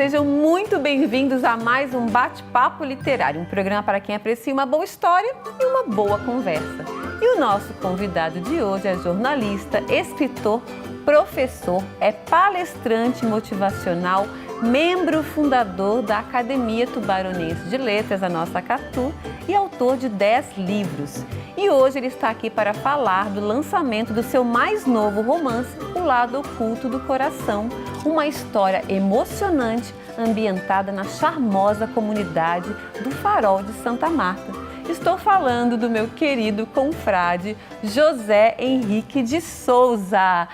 sejam muito bem-vindos a mais um Bate-Papo Literário, um programa para quem aprecia uma boa história e uma boa conversa. E o nosso convidado de hoje é jornalista, escritor, professor, é palestrante motivacional, membro fundador da Academia Tubaronense de Letras, a nossa Catu, e autor de 10 livros. E hoje ele está aqui para falar do lançamento do seu mais novo romance, O Lado Oculto do Coração, uma história emocionante ambientada na charmosa comunidade do Farol de Santa Marta. Estou falando do meu querido confrade José Henrique de Souza.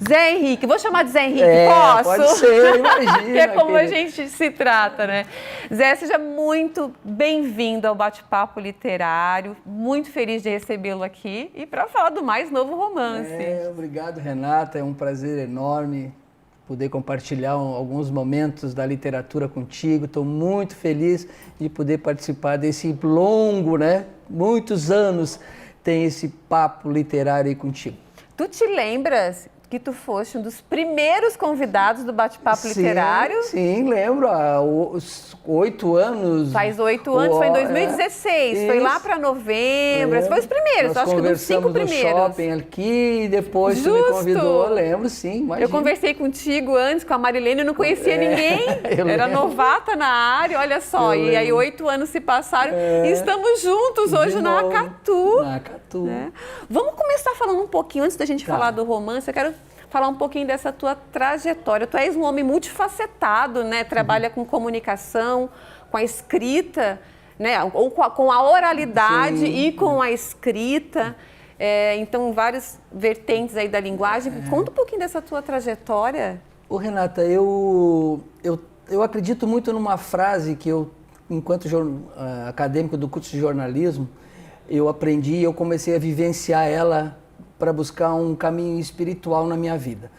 Zé Henrique, vou chamar de Zé Henrique, posso? Pode ser, imagina. Que é como a gente se trata, né? Zé, seja muito bem-vindo ao Bate-Papo Literário, muito feliz de recebê-lo aqui e para falar do mais novo romance. Obrigado, Renata, é um prazer enorme poder compartilhar alguns momentos da literatura contigo. Estou muito feliz de poder participar desse longo, né? Muitos anos tem esse papo literário aí contigo. Tu te lembras que tu foste um dos primeiros convidados do Bate-Papo Literário? Sim, lembro, há 8 anos. Faz 8 anos, foi em 2016, foi lá para novembro, foi os primeiros, acho que dos 5 primeiros. No shopping aqui, depois tu me convidou, lembro, sim, imagina. Eu conversei contigo antes com a Marilene, eu não conhecia ninguém, era novata na área, olha só, e aí 8 aanos se passaram e estamos juntos hoje na Acatu. Na Acatu. Né? Vamos começar falando um pouquinho, antes da gente falar do romance, eu quero falar um pouquinho dessa tua trajetória. Tu és um homem multifacetado, né? Trabalha com comunicação, com a escrita, né? Ou com a oralidade e com a escrita. Então, várias vertentes aí da linguagem. Conta um pouquinho dessa tua trajetória. Ô, Renata, eu acredito muito numa frase que eu, enquanto acadêmico do curso de jornalismo, eu aprendi e eu comecei a vivenciar ela para buscar um caminho espiritual na minha vida.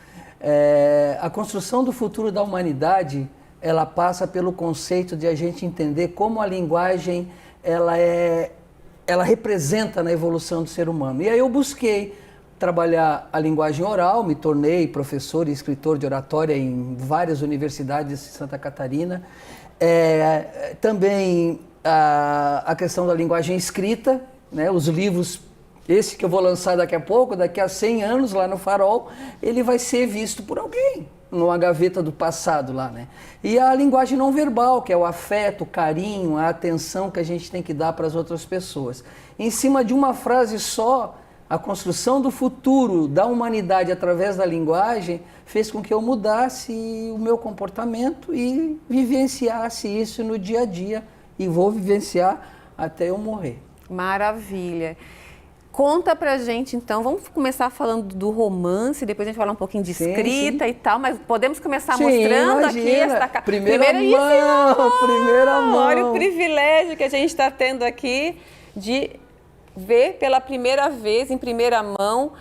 A construção do futuro da humanidade, ela passa pelo conceito de a gente entender como a linguagem ela representa na evolução do ser humano. E aí eu busquei trabalhar a linguagem oral, me tornei professor e escritor de oratória em várias universidades de Santa Catarina. Também a questão da linguagem escrita, né, os livros. Esse que eu vou lançar daqui a pouco, daqui a 100 anos lá no Farol, ele vai ser visto por alguém, numa gaveta do passado lá, né? E a linguagem não verbal, que é o afeto, o carinho, a atenção que a gente tem que dar para as outras pessoas. Em cima de uma frase só, a construção do futuro da humanidade através da linguagem fez com que eu mudasse o meu comportamento e vivenciasse isso no dia a dia. E vou vivenciar até eu morrer. Maravilha. Conta pra gente, então, vamos começar falando do romance, depois a gente fala um pouquinho de escrita e tal, mas podemos começar mostrando imagina. Aqui esta primeira mão. Olha o privilégio que a gente está tendo aqui de ver pela primeira vez, em primeira mão,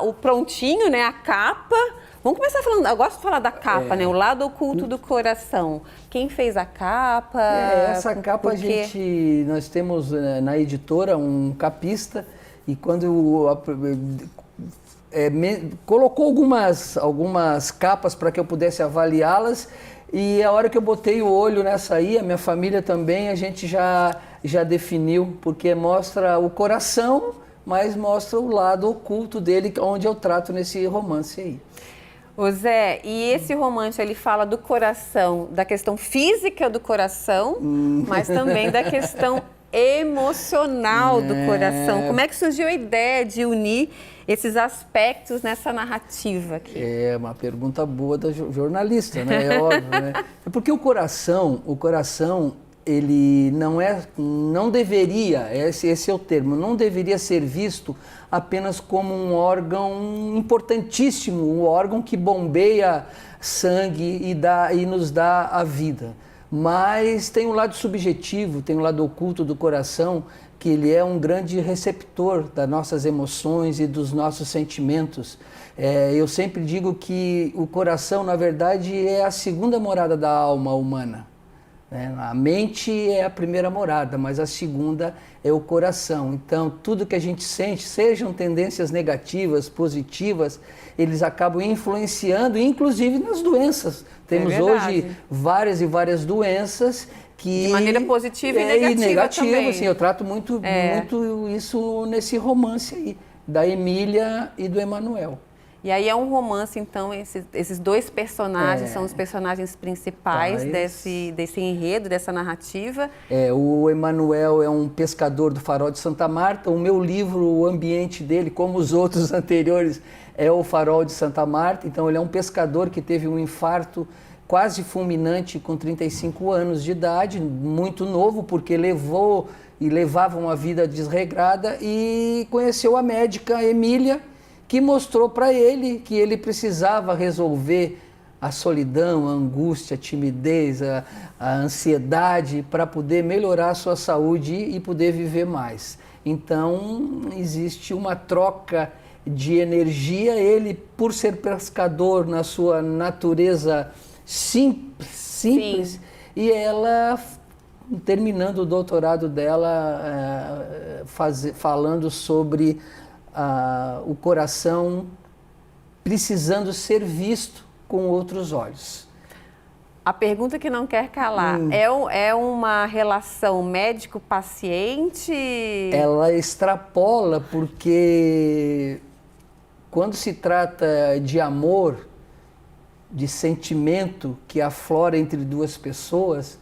o prontinho, né, a capa. Vamos começar falando, eu gosto de falar da capa, né? O Lado Oculto do Coração. Quem fez a capa? Essa capa nós temos na editora um capista, e quando colocou algumas capas para que eu pudesse avaliá-las, e a hora que eu botei o olho nessa aí, a minha família também, a gente já definiu, porque mostra o coração, mas mostra o lado oculto dele, onde eu trato nesse romance aí. Ô Zé, e esse romance, ele fala do coração, da questão física do coração, mas também da questão emocional do coração. Como é que surgiu a ideia de unir esses aspectos nessa narrativa aqui? É uma pergunta boa da jornalista, né? É óbvio, né? Porque o coração, ele não deveria, esse é o termo, não deveria ser visto apenas como um órgão importantíssimo, um órgão que bombeia sangue e nos dá a vida. Mas tem um lado subjetivo, tem um lado oculto do coração, que ele é um grande receptor das nossas emoções e dos nossos sentimentos. Eu sempre digo que o coração, na verdade, é a segunda morada da alma humana. né? A mente é a primeira morada, mas a segunda é o coração. Então, tudo que a gente sente, sejam tendências negativas, positivas, eles acabam influenciando, inclusive nas doenças. Temos hoje várias e várias doenças que... De maneira positiva e negativa também. Sim, eu trato muito isso nesse romance aí, da Emília e do Emanuel. E aí é um romance, então, esses dois personagens são os personagens principais desse enredo, dessa narrativa. O Emanuel é um pescador do Farol de Santa Marta. O meu livro, o ambiente dele, como os outros anteriores, é o Farol de Santa Marta. Então ele é um pescador que teve um infarto quase fulminante com 35 anos de idade, muito novo, porque levava uma vida desregrada, e conheceu a médica Emília, que mostrou para ele que ele precisava resolver a solidão, a angústia, a timidez, a ansiedade, para poder melhorar a sua saúde e poder viver mais. Então, existe uma troca de energia. Ele, por ser pescador na sua natureza simples, e ela, terminando o doutorado dela, falando sobre o coração precisando ser visto com outros olhos. A pergunta que não quer calar, é uma relação médico-paciente? Ela extrapola, porque quando se trata de amor, de sentimento que aflora entre duas pessoas,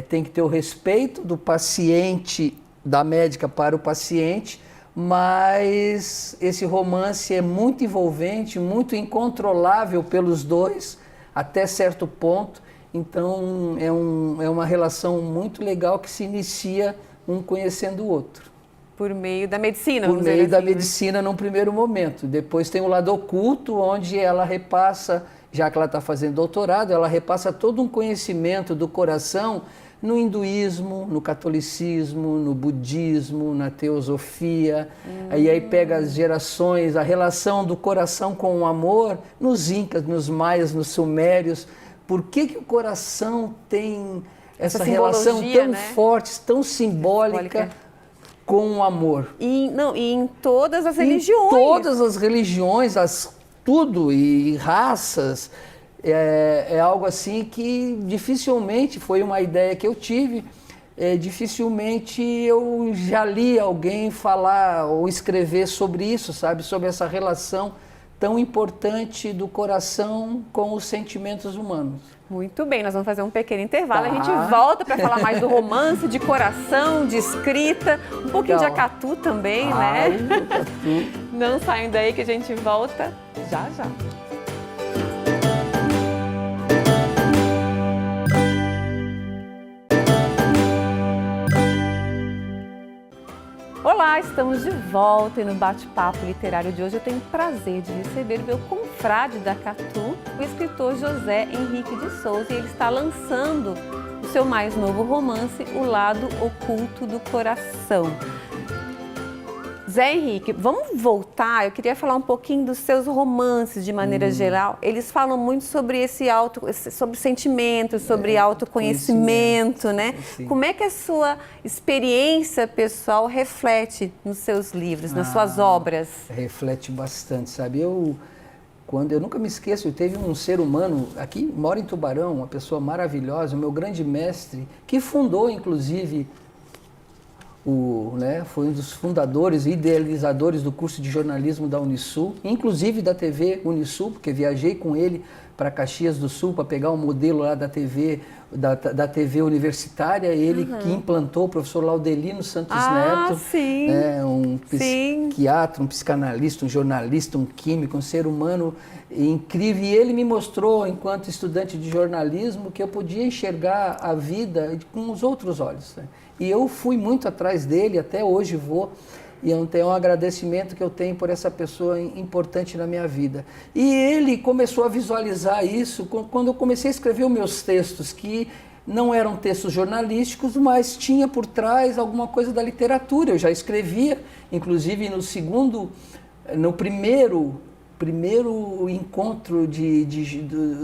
tem que ter o respeito do paciente, da médica para o paciente, mas esse romance é muito envolvente, muito incontrolável pelos dois, até certo ponto. Então é uma relação muito legal que se inicia um conhecendo o outro. Por meio da medicina, Por meio da medicina num primeiro momento. Depois tem o lado oculto, onde ela repassa, já que ela está fazendo doutorado, ela repassa todo um conhecimento do coração no hinduísmo, no catolicismo, no budismo, na teosofia. Aí pega as gerações, a relação do coração com o amor, nos incas, nos maias, nos sumérios. Por que o coração tem essa relação tão forte, tão simbólica com o amor? E em todas as religiões. Em todas as religiões, tudo, e raças. É algo assim que dificilmente, foi uma ideia que eu tive, dificilmente eu já li alguém falar ou escrever sobre isso, sabe? Sobre essa relação tão importante do coração com os sentimentos humanos. Muito bem, nós vamos fazer um pequeno intervalo, a gente volta para falar mais do romance, de coração, de escrita, um pouquinho de Acatu também, né? Acatu. Não saiam daí que a gente volta já já. Olá, estamos de volta e no bate-papo literário de hoje eu tenho o prazer de receber o meu confrade da Acatu, o escritor José Henrique de Souza, e ele está lançando o seu mais novo romance, O Lado Oculto do Coração. Zé Henrique, vamos voltar, eu queria falar um pouquinho dos seus romances de maneira geral. Eles falam muito sobre sobre sentimentos, sobre autoconhecimento, né? Sim. Como é que a sua experiência pessoal reflete nos seus livros, nas suas obras? Reflete bastante, sabe? Eu nunca me esqueço, teve um ser humano aqui, mora em Tubarão, uma pessoa maravilhosa, o meu grande mestre, que fundou, inclusive, foi um dos fundadores e idealizadores do curso de jornalismo da Unisul, inclusive da TV Unisul, porque viajei com ele para Caxias do Sul para pegar um modelo lá da TV universitária, ele que implantou, o professor Laudelino Santos Neto, um psiquiatra, um psicanalista, um jornalista, um químico, um ser humano incrível, e ele me mostrou, enquanto estudante de jornalismo, que eu podia enxergar a vida com os outros olhos, né? E eu fui muito atrás dele, até hoje vou, e é um agradecimento que eu tenho por essa pessoa importante na minha vida. E ele começou a visualizar isso quando eu comecei a escrever os meus textos, que não eram textos jornalísticos, mas tinha por trás alguma coisa da literatura. Eu já escrevia, inclusive no primeiro primeiro encontro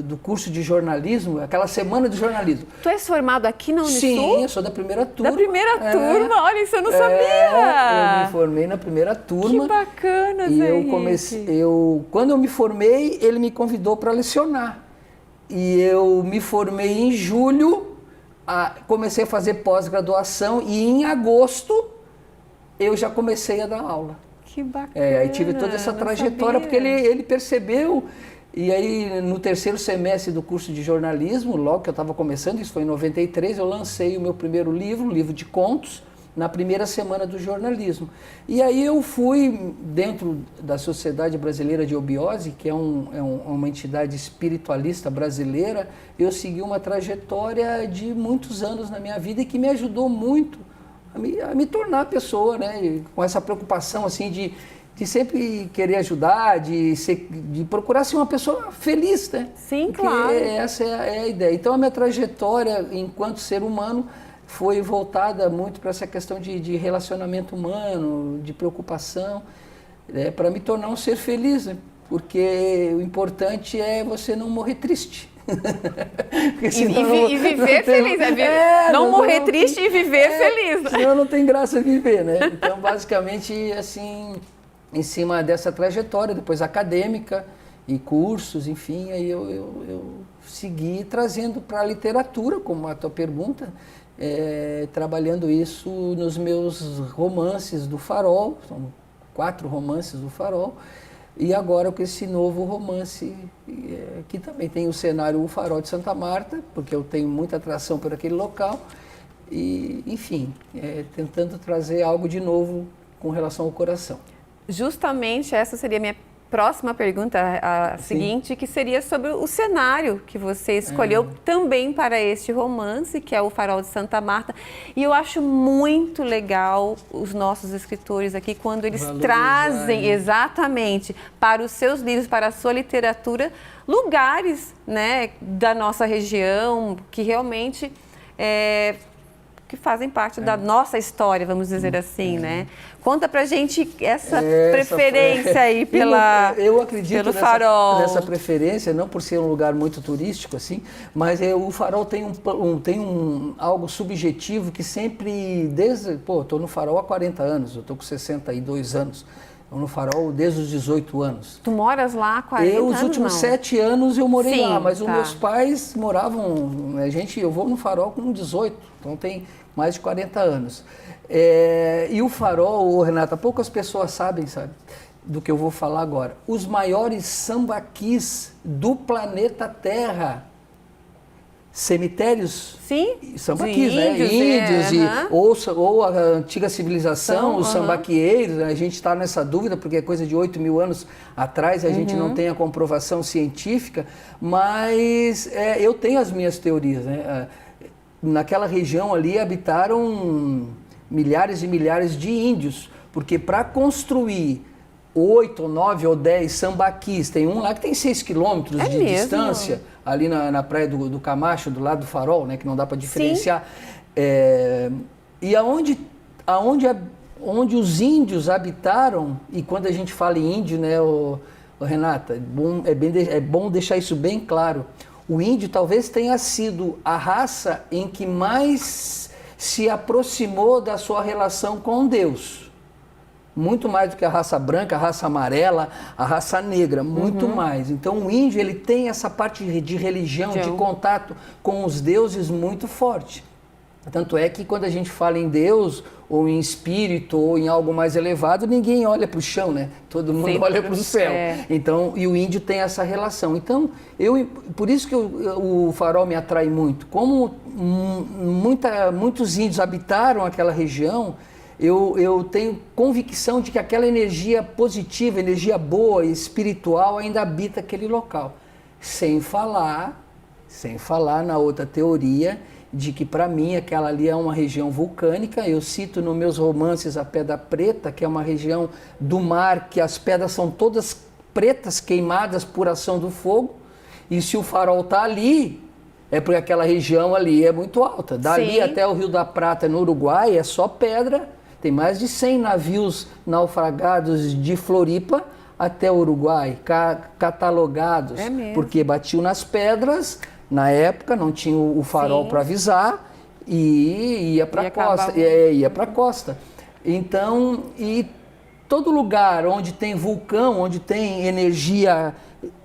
do curso de jornalismo, aquela semana de jornalismo. Tu és formado aqui na Unisul? Sim, eu sou da primeira turma. Da primeira turma? Olha, isso eu não sabia! Eu me formei na primeira turma. Que bacana, E Zé quando eu me formei, ele me convidou para lecionar. E eu me formei em julho, comecei a fazer pós-graduação e em agosto eu já comecei a dar aula. Que bacana. Aí tive toda essa trajetória, porque ele percebeu, e aí no terceiro semestre do curso de jornalismo, logo que eu estava começando, isso foi em 93, eu lancei o meu primeiro livro, um livro de contos, na primeira semana do jornalismo. E aí eu fui, dentro da Sociedade Brasileira de Obiose, que é uma entidade espiritualista brasileira, eu segui uma trajetória de muitos anos na minha vida e que me ajudou muito a me tornar pessoa, né? Com essa preocupação assim de sempre querer ajudar, de procurar ser uma pessoa feliz, né? Sim, porque claro. Essa é a ideia. Então a minha trajetória enquanto ser humano foi voltada muito para essa questão de relacionamento humano, de preocupação, para me tornar um ser feliz, né? Porque o importante é você não morrer triste. E viver feliz, não morrer triste e viver feliz. Senão não tem graça viver, né? Então, basicamente, assim, em cima dessa trajetória, depois acadêmica e cursos, enfim, aí eu segui trazendo para a literatura, como a tua pergunta, trabalhando isso nos meus romances do Farol, são 4 romances do Farol, e agora com esse novo romance, que também tem o cenário O Farol de Santa Marta, porque eu tenho muita atração por aquele local, e, enfim, tentando trazer algo de novo com relação ao coração. Justamente essa seria a minha próxima pergunta, a seguinte, que seria sobre o cenário que você escolheu também para este romance, que é O Farol de Santa Marta. E eu acho muito legal os nossos escritores aqui, quando eles trazem exatamente para os seus livros, para a sua literatura, lugares, né, da nossa região que realmente que fazem parte da nossa história, vamos dizer assim, né? Conta pra gente essa preferência aí eu acredito Farol. Nessa preferência, não por ser um lugar muito turístico, assim, mas o Farol tem algo subjetivo que sempre, estou no Farol há 40 anos, eu estou com 62 anos. Estou no Farol desde os 18 anos. Tu moras lá há 40 anos? Os últimos 7 anos eu morei lá, mas tá. Os meus pais moravam... eu vou no Farol com 18, então tem mais de 40 anos. E o Farol, Renata, poucas pessoas sabem, do que eu vou falar agora. Os maiores sambaquis do planeta Terra. Cemitérios, sambaquis, né? Índios, ou a antiga civilização, os sambaquieiros. A gente está nessa dúvida porque é coisa de 8 mil anos atrás, a gente não tem a comprovação científica, mas eu tenho as minhas teorias, né? Naquela região ali habitaram milhares e milhares de índios, porque para construir 8 ou 9 ou 10 sambaquis, tem um lá que tem 6 quilômetros de distância, ali na praia do Camacho, do lado do Farol, né, que não dá para diferenciar. E onde os índios habitaram, e quando a gente fala em índio, né, Renata, é bom deixar isso bem claro. O índio talvez tenha sido a raça em que mais se aproximou da sua relação com Deus. Muito mais do que a raça branca, a raça amarela, a raça negra, muito mais. Então o índio ele tem essa parte de religião, de contato com os deuses muito forte. Tanto é que quando a gente fala em Deus, ou em espírito, ou em algo mais elevado, ninguém olha para o chão, né? Todo mundo olha para o céu. Então, e o índio tem essa relação. Então, por isso que o Farol me atrai muito. Como muitos índios habitaram aquela região, eu tenho convicção de que aquela energia positiva, energia boa e espiritual ainda habita aquele local. Sem falar na outra teoria de que, para mim, aquela ali é uma região vulcânica. Eu cito nos meus romances a Pedra Preta, que é uma região do mar que as pedras são todas pretas, queimadas por ação do fogo. E se o Farol está ali, é porque aquela região ali é muito alta. Dali até o Rio da Prata, no Uruguai, é só pedra. Tem mais de 100 navios naufragados de Floripa até o Uruguai, catalogados, É mesmo? porque batiam nas pedras, na época não tinha o farol para avisar e ia para a costa. Ia para a costa. Então, e todo lugar onde tem vulcão, onde tem energia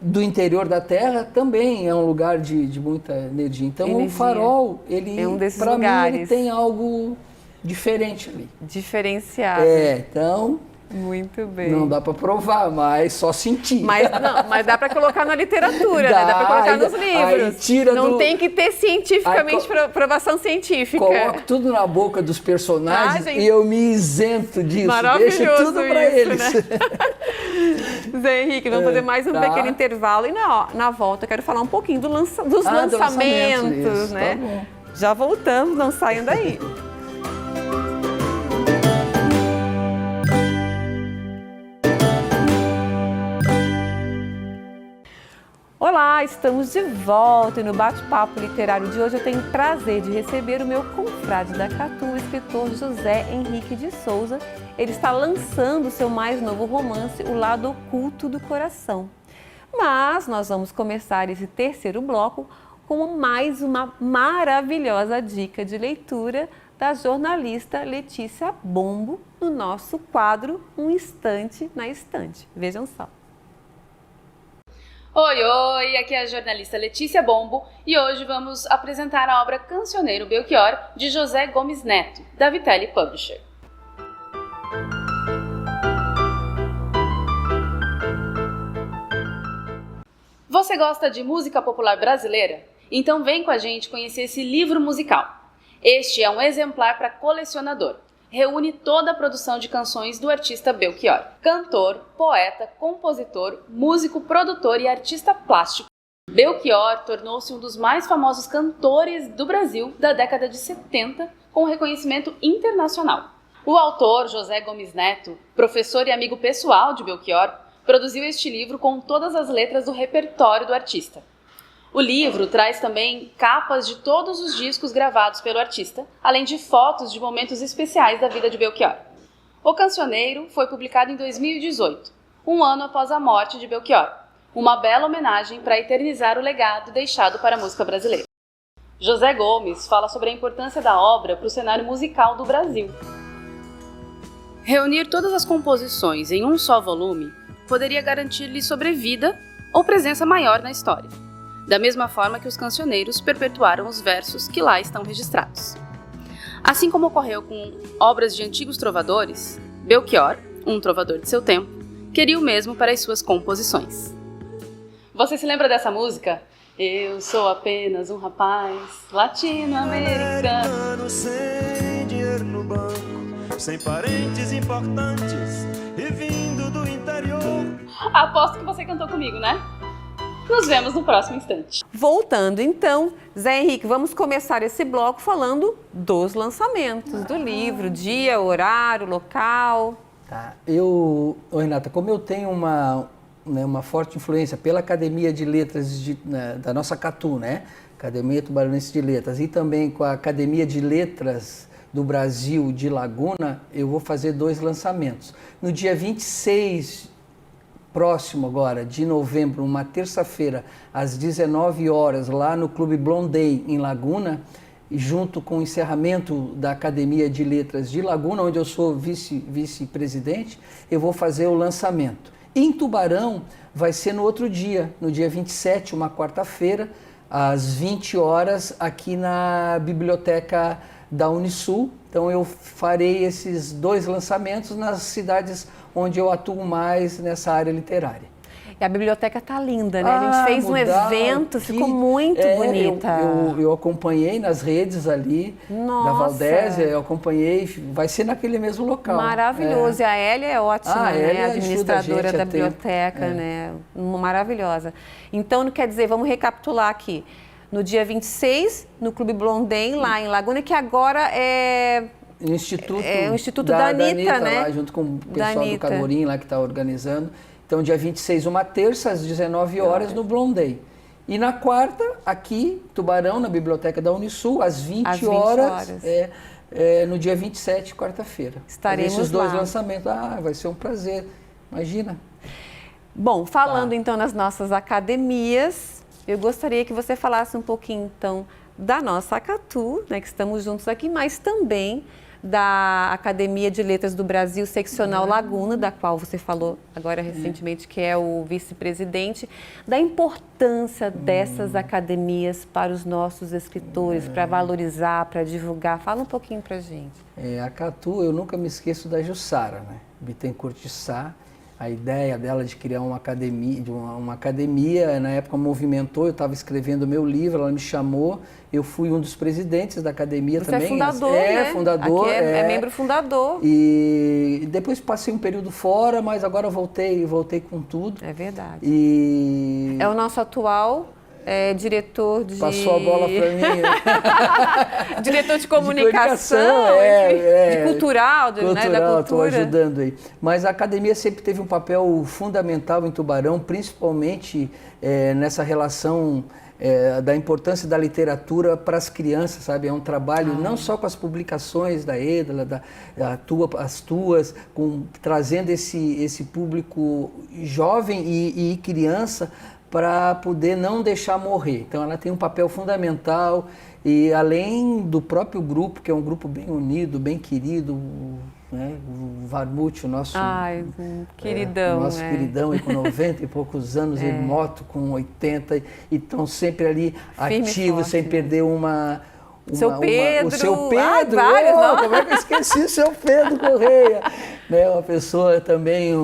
do interior da Terra, também é um lugar de muita energia. Então, o farol, ele, é um desses para mim, lugares. ele tem algo diferente ali. Diferenciado. Então... Muito bem. Não dá para provar, mas só sentir. Mas dá para colocar na literatura, né? Dá para colocar nos livros. Não tem que ter cientificamente provação científica. Coloco tudo na boca dos personagens e eu me isento disso. Maravilhoso. Deixa tudo para eles. Né? Zé Henrique, vamos fazer mais um pequeno intervalo e na volta eu quero falar um pouquinho dos lançamentos, né? Tá bom. Já voltamos, não saiam daí. Olá, estamos de volta e no bate-papo literário de hoje eu tenho o prazer de receber o meu confrade da Catu, o escritor José Henrique de Souza. Ele está lançando o seu mais novo romance, O Lado Oculto do Coração. Mas nós vamos começar esse terceiro bloco com mais uma maravilhosa dica de leitura da jornalista Letícia Bombo no nosso quadro Um Instante na Estante. Vejam só. Oi, aqui é a jornalista Letícia Bombo e hoje vamos apresentar a obra Cancioneiro Belchior, de José Gomes Neto, da Vitelli Publisher. Você gosta de música popular brasileira? Então vem com a gente conhecer esse livro musical. Este é um exemplar para colecionador. Reúne toda a produção de canções do artista Belchior. Cantor, poeta, compositor, músico, produtor e artista plástico. Belchior tornou-se um dos mais famosos cantores do Brasil da década de 70, com reconhecimento internacional. O autor, José Gomes Neto, professor e amigo pessoal de Belchior, produziu este livro com todas as letras do repertório do artista. O livro traz também capas de todos os discos gravados pelo artista, além de fotos de momentos especiais da vida de Belchior. O Cancioneiro foi publicado em 2018, um ano após a morte de Belchior, uma bela homenagem para eternizar o legado deixado para a música brasileira. José Gomes fala sobre a importância da obra para o cenário musical do Brasil. Reunir todas as composições em um só volume poderia garantir-lhe sobrevida ou presença maior na história, da mesma forma que os cancioneiros perpetuaram os versos que lá estão registrados. Assim como ocorreu com obras de antigos trovadores, Belchior, um trovador de seu tempo, queria o mesmo para as suas composições. Você se lembra dessa música? Eu sou apenas um rapaz latino-americano, sem dinheiro no banco, sem parentes importantes e vindo do interior. Aposto que você cantou comigo, né? Nos vemos no próximo instante. Voltando então, Zé Henrique, vamos começar esse bloco falando dos lançamentos do livro, dia, horário, local. Tá. Renata, como eu tenho uma forte influência pela Academia de Letras da nossa Catu, né? Academia Tubaranense de Letras, e também com a Academia de Letras do Brasil de Laguna, eu vou fazer 2 lançamentos. No dia 26 próximo agora, de novembro, uma terça-feira, às 19 horas, lá no Clube Blondei, em Laguna, junto com o encerramento da Academia de Letras de Laguna, onde eu sou vice-presidente, eu vou fazer o lançamento. Em Tubarão, vai ser no outro dia, no dia 27, uma quarta-feira, às 20 horas, aqui na Biblioteca da Unisul. Então, eu farei esses 2 lançamentos nas cidades onde eu atuo mais nessa área literária. E a biblioteca tá linda, né? A gente fez um evento, ficou muito bonita. Eu acompanhei nas redes ali, da Valdésia, eu acompanhei, vai ser naquele mesmo local. Maravilhoso, e a Hélia é ótima, né? A administradora da biblioteca, tempo. né? Maravilhosa. Então, quer dizer, vamos recapitular aqui. No dia 26, no Clube Blondin, lá em Laguna, que agora é o Instituto da Anitta, né? Lá, junto com o pessoal do Camorim lá que está organizando. Então, dia 26, uma terça, às 19 horas, no Blondin. E na quarta, aqui, Tubarão, na Biblioteca da Unisul, às 20 horas. No dia 27, quarta-feira. Estaremos esses 2 lá. lançamentos. Vai ser um prazer. Imagina. Bom, falando então nas nossas academias, eu gostaria que você falasse um pouquinho então da nossa Acatu, né, que estamos juntos aqui, mas também da Academia de Letras do Brasil, Seccional Laguna, da qual você falou agora recentemente, que é o vice-presidente, da importância dessas academias para os nossos escritores, para valorizar, para divulgar. Fala um pouquinho para a gente. A Acatu, eu nunca me esqueço da Jussara, né? Bittencourt de Sá. A ideia dela de criar uma academia, na época movimentou, eu estava escrevendo meu livro, ela me chamou, eu fui um dos presidentes da academia Você também. É fundador, né? Fundador. Aqui é membro fundador. E depois passei um período fora, mas agora voltei com tudo. É verdade. E é o nosso atual diretor de... Passou a bola para mim. Diretor de comunicação, de cultural, da cultura. Estou ajudando aí. Mas a academia sempre teve um papel fundamental em Tubarão, principalmente nessa relação da importância da literatura para as crianças, sabe? É um trabalho não só com as publicações da Edla, as tuas, trazendo esse público jovem e criança, para poder não deixar morrer. Então ela tem um papel fundamental e além do próprio grupo, que é um grupo bem unido, bem querido, né? O Varmute, o nosso queridão, queridão, e com 90 e poucos anos, em moto com 80, e estão sempre ali ativos, sem perder o seu Pedro, como é que eu esqueci o seu Pedro Correia, né? Uma pessoa também,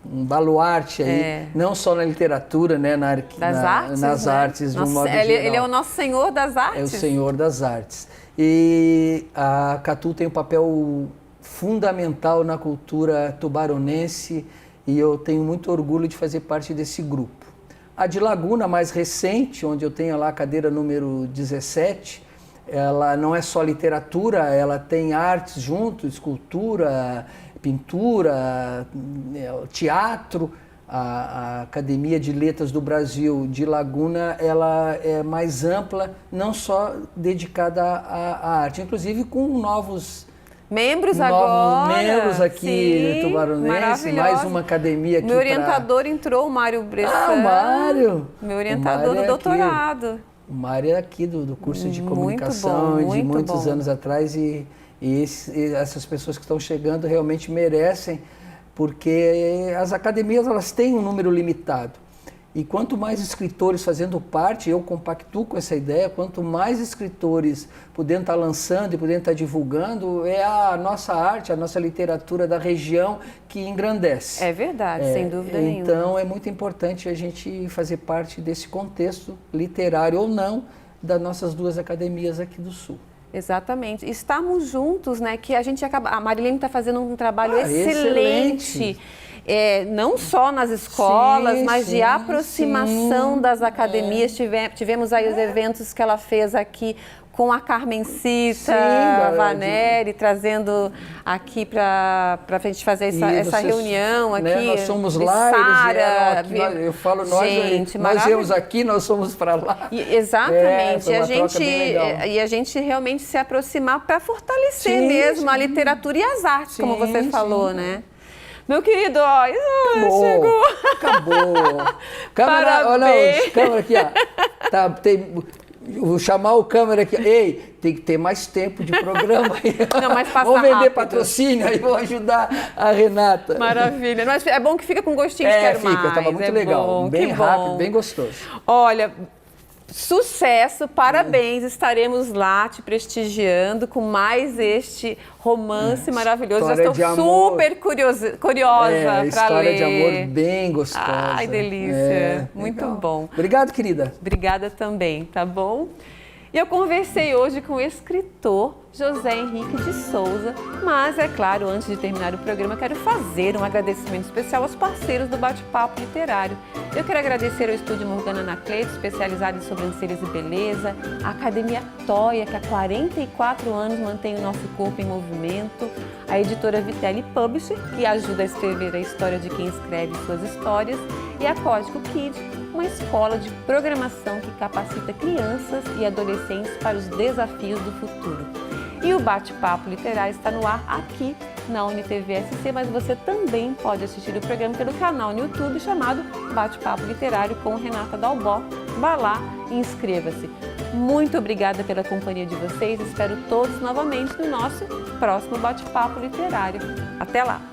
um baluarte aí, não só na literatura, né, nas artes, de um modo geral. Ele é o nosso senhor das artes. É o senhor das artes. E a Acatu tem um papel fundamental na cultura tubaronense e eu tenho muito orgulho de fazer parte desse grupo. A de Laguna, mais recente, onde eu tenho lá a cadeira número 17, ela não é só literatura, ela tem artes junto, escultura, pintura, teatro. A Academia de Letras do Brasil de Laguna, ela é mais ampla, não só dedicada à arte, inclusive com novos membros aqui no Tubaronense, mais uma academia aqui. Meu orientador entrou, o Mário Bressan. O Mário! Meu orientador do doutorado. O Mário é aqui do curso de comunicação, de muitos anos atrás, e essas pessoas que estão chegando realmente merecem, porque as academias elas têm um número limitado. E quanto mais escritores fazendo parte, eu compactuo com essa ideia, quanto mais escritores podendo estar lançando e podendo estar divulgando, é a nossa arte, a nossa literatura da região que engrandece. É verdade, sem dúvida nenhuma. Então é muito importante a gente fazer parte desse contexto literário ou não das nossas duas academias aqui do Sul. Exatamente. Estamos juntos, né? Que a gente acaba. A Marilene está fazendo um trabalho excelente. Não só nas escolas, mas de aproximação das academias. Tivemos aí os eventos que ela fez aqui com a Carmencita Vaneri, trazendo aqui para a gente fazer essa reunião aqui. Né, nós somos lá, Sara, eu falo nós viemos aqui, nós somos para lá. Exatamente, e a gente realmente se aproximar para fortalecer mesmo a literatura e as artes, como você falou, né? Meu querido, chegou. Acabou. Câmera aqui, ó. Vou chamar o câmera aqui. Ei, tem que ter mais tempo de programa aí. Não, mas passa Vou vender rápido. Patrocínio, aí vou ajudar a Renata. Maravilha. Mas é bom que fica com gostinho de quero mais. Estava muito legal. Bom, bem rápido, bem gostoso. Olha, sucesso, parabéns. Estaremos lá te prestigiando com mais este romance maravilhoso. Já estou super curiosa para ler. História de amor bem gostosa. Ai, delícia. Muito legal. bom. Obrigado, querida. Obrigada também, tá bom? E eu conversei hoje com o escritor José Henrique de Souza, mas é claro, antes de terminar o programa, quero fazer um agradecimento especial aos parceiros do Bate-Papo Literário. Eu quero agradecer ao Estúdio Morgana Anacleto, especializado em sobrancelhas e beleza, a Academia Toia, que há 44 anos mantém o nosso corpo em movimento, a editora Vitelli Publisher, que ajuda a escrever a história de quem escreve suas histórias, e a Código Kid, uma escola de programação que capacita crianças e adolescentes para os desafios do futuro. E o Bate-Papo Literário está no ar aqui na UniTV-SC, mas você também pode assistir o programa pelo canal no YouTube chamado Bate-Papo Literário com Renata Dalbó. Vá lá e inscreva-se. Muito obrigada pela companhia de vocês. Espero todos novamente no nosso próximo Bate-Papo Literário. Até lá!